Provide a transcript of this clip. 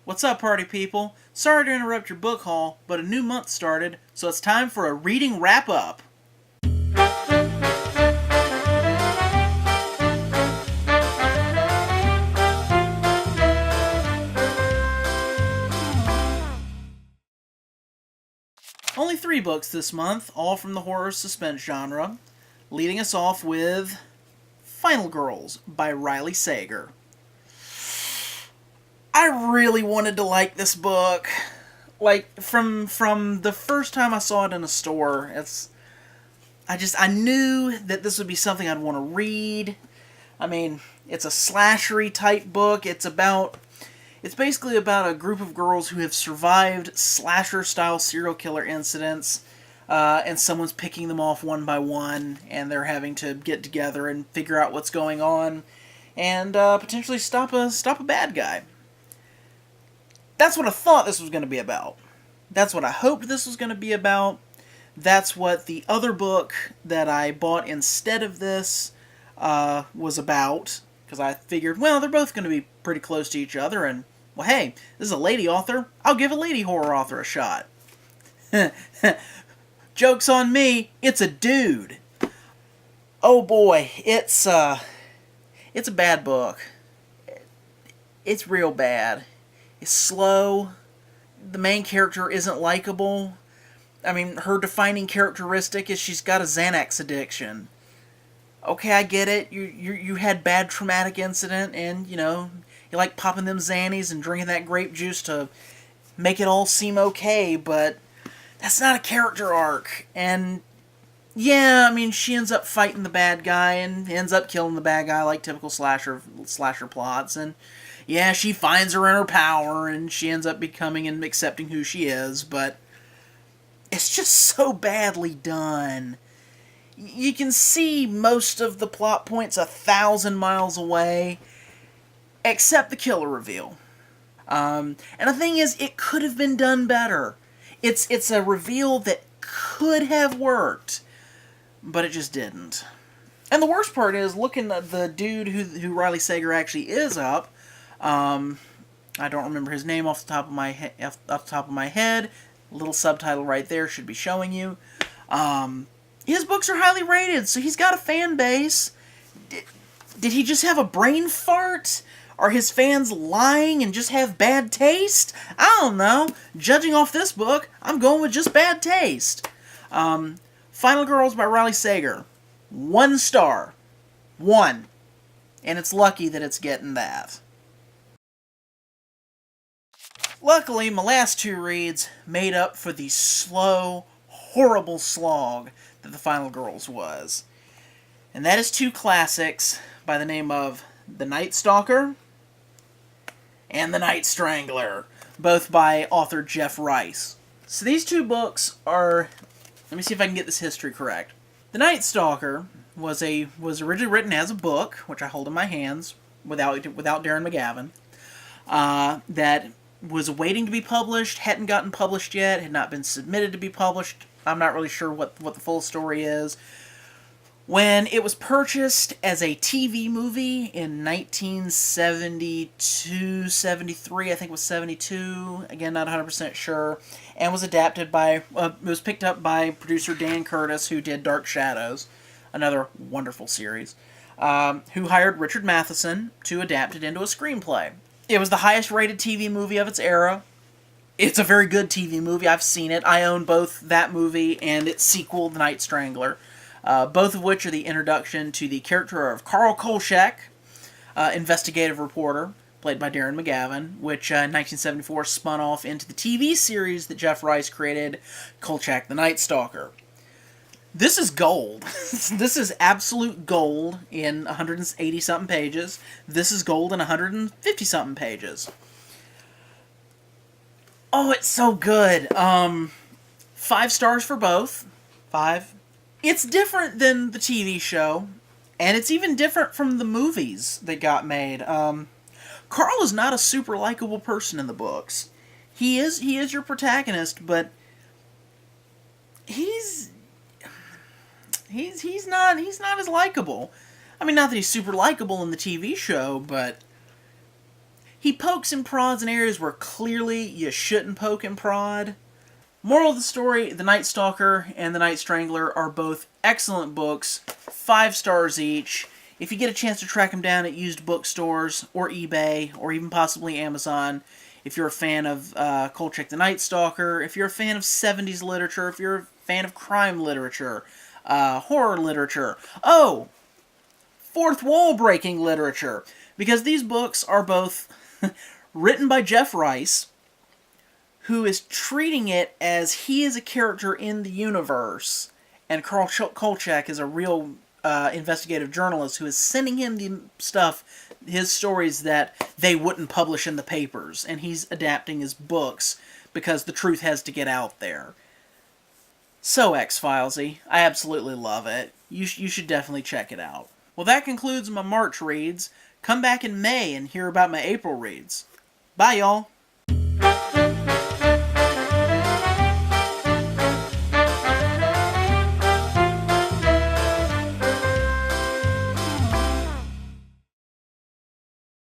What's up, party people? Sorry to interrupt your book haul, but a new month started, so it's time for a reading wrap up. Only 3 books this month, all from the horror suspense genre, leading us off with Final Girls by Riley Sager. I really wanted to like this book. Like from the first time I saw it in a store, I knew that this would be something I'd want to read. I mean, it's a slashery type book. It's basically about a group of girls who have survived slasher style serial killer incidents, and someone's picking them off one by one, and they're having to get together and figure out what's going on, and potentially stop a bad guy. That's what I thought this was going to be about. That's what I hoped this was going to be about. That's what the other book that I bought instead of this was about. Because I figured, well, they're both going to be pretty close to each other, and, well, hey, this is a lady author. I'll give a lady horror author a shot. Joke's on me, it's a dude. Oh boy, it's a bad book. It's real bad. It's slow. The main character isn't likable. I mean, her defining characteristic is she's got a Xanax addiction. Okay, I get it. You had bad traumatic incident, and you like popping them Xannies and drinking that grape juice to make it all seem okay. But that's not a character arc. And yeah, I mean, she ends up fighting the bad guy and ends up killing the bad guy like typical slasher plots. And yeah, she finds her inner power and she ends up becoming and accepting who she is. But it's just so badly done. You can see most of the plot points 1,000 miles away, except the killer reveal. And the thing is, it could have been done better. It's a reveal that could have worked, but it just didn't. And the worst part is, looking at the dude who Riley Sager actually is up. I don't remember his name off the top of my head. A little subtitle right there should be showing you. His books are highly rated, so he's got a fan base. Did he just have a brain fart? Are his fans lying and just have bad taste? I don't know. Judging off this book, I'm going with just bad taste. Final Girls by Riley Sager. 1 star. 1. And it's lucky that it's getting that. Luckily, my last 2 reads made up for the slow, horrible slog that The Final Girls was. And that is 2 classics by the name of The Night Stalker and The Night Strangler, both by author Jeff Rice. So these 2 books are... Let me see if I can get this history correct. The Night Stalker was originally written as a book, which I hold in my hands, without Darren McGavin, that was waiting to be published, hadn't gotten published yet, had not been submitted to be published. I'm not really sure what the full story is. When it was purchased as a TV movie in 1972, 73, I think it was 72, again, not 100% sure, and was adapted by, it was picked up by producer Dan Curtis, who did Dark Shadows, another wonderful series, who hired Richard Matheson to adapt it into a screenplay. It was the highest rated TV movie of its era. It's a very good TV movie. I've seen it. I own both that movie and its sequel, The Night Strangler, both of which are the introduction to the character of Carl Kolchak, investigative reporter, played by Darren McGavin, which in 1974 spun off into the TV series that Jeff Rice created, Kolchak the Night Stalker. This is gold. This is absolute gold in 180-something pages. This is gold in 150-something pages. Oh, it's so good. 5 stars for both. 5. It's different than the TV show, and it's even different from the movies that got made. Carl is not a super likable person in the books. He is your protagonist, but he's not as likable. I mean, not that he's super likable in the TV show, but he pokes and prods in areas where clearly you shouldn't poke and prod. Moral of the story, The Night Stalker and The Night Strangler are both excellent books, 5 stars each. If you get a chance to track them down at used bookstores or eBay or even possibly Amazon, if you're a fan of Kolchak the Night Stalker, if you're a fan of 70s literature, if you're a fan of crime literature, horror literature, fourth wall breaking literature, because these books are both written by Jeff Rice, who is treating it as he is a character in the universe, and Carl Kolchak is a real investigative journalist who is sending him the stuff, his stories that they wouldn't publish in the papers, and he's adapting his books because the truth has to get out there. So X-Filesy, I absolutely love it. You should definitely check it out. Well, that concludes my March reads. Come back in May and hear about my April reads. Bye, y'all.